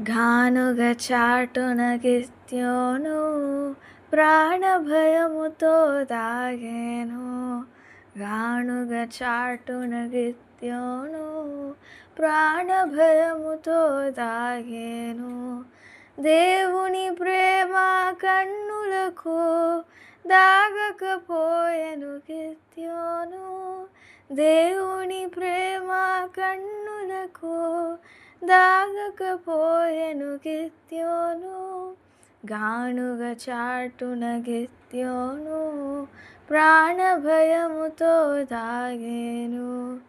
ఘానుగ చాటున గిత్యోను ప్రాణభయముతో దాగేను. ఘానుగ చాటున గిత్యోను ప్రాణభయముతో దాగేను. దేవుని ప్రేమ కన్నులకు దాగకపోయెను గిత్యోను. దేవుని ప్రేమ కన్నులకు దాగకపోయెను గిత్యోను. గానుగ చాటున గిత్యోను ప్రాణభయముతో దాగేను.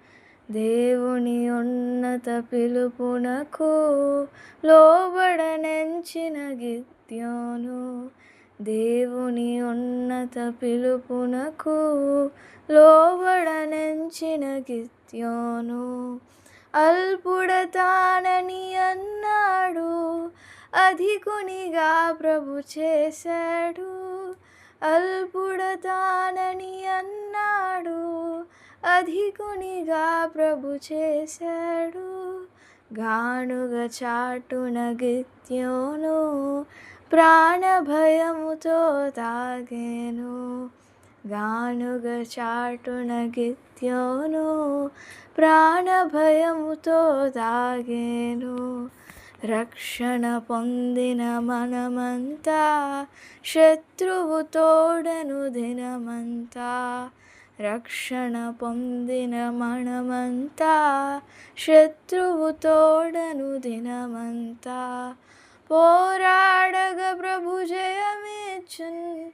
దేవుని ఉన్నత పిలుపునకు లోబడనెంచిన గిత్యోను. దేవుని ఉన్నత పిలుపునకు లోబడనెంచిన గిత్యోను. అల్పుడతానని అన్నాడు, అధికునిగా ప్రభు చేశాడు. అల్పుడతానని అన్నాడు, అధికునిగా ప్రభు చేశాడు. గానుగ చాటున గిత్యోను ప్రాణభయముతో దాగేను. గానుగ చాటున గిత్యోను ప్రాణభయముతో దాగేను. రక్షణ పొందిన మనమంతా శత్రువు తోడను దినమంతా. రక్షణ పొందిన మనమంతా శత్రువు తోడను దినమంతా. పోరాడగ ప్రభు జయమిచ్చున్,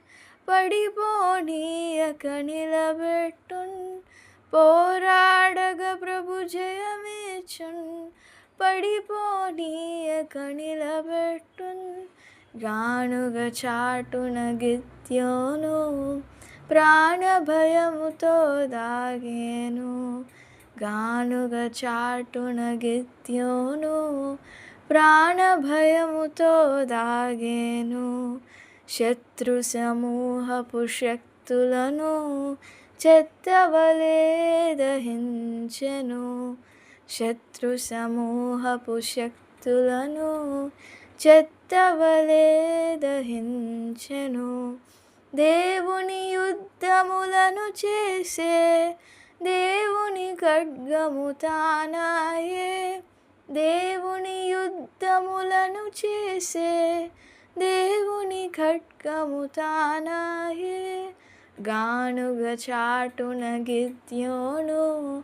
పడిపోనీయక నిలబెట్టున్. పోరాడగ ప్రభు జయమిచ్చున్, పడిపోనీయక నిలబెట్టున్. గానుగ చాటున గిత్యోను ప్రాణభయముతో దాగేను. గానుగ చాటున గిత్యోను ప్రాణభయముతో దాగేను. శత్రు సమూహపు శక్తులను చెత్తవలే దహించెను. శత్రు సమూహపు శక్తులను చెత్తవలే దహించెను. దేవుని యుద్ధములను చేసే దేవుని ఖడ్గము తానాయే. దేవుని యుద్ధములను చేసే దేవుని ఖడ్గము తానాయే. గానుగ చాటున గిత్యోను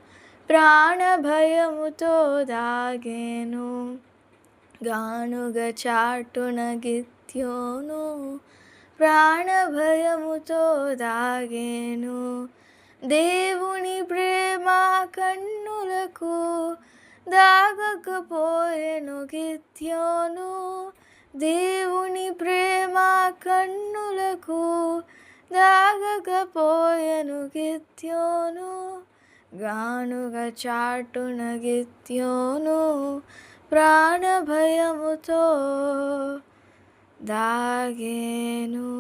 ప్రాణభయముతో దాగేను. గానుగ చాటున గిత్యోను ప్రాణభయముతో దాగేను. దేవుని ప్రేమ కన్నులకు దాగకపోయెను గిత్యోను. దేవుని ప్రేమ కన్నులకు దాగకపోయెను గిత్యోను. గానుగ చాటున గిత్యోను ప్రాణభయముతో దాగేను.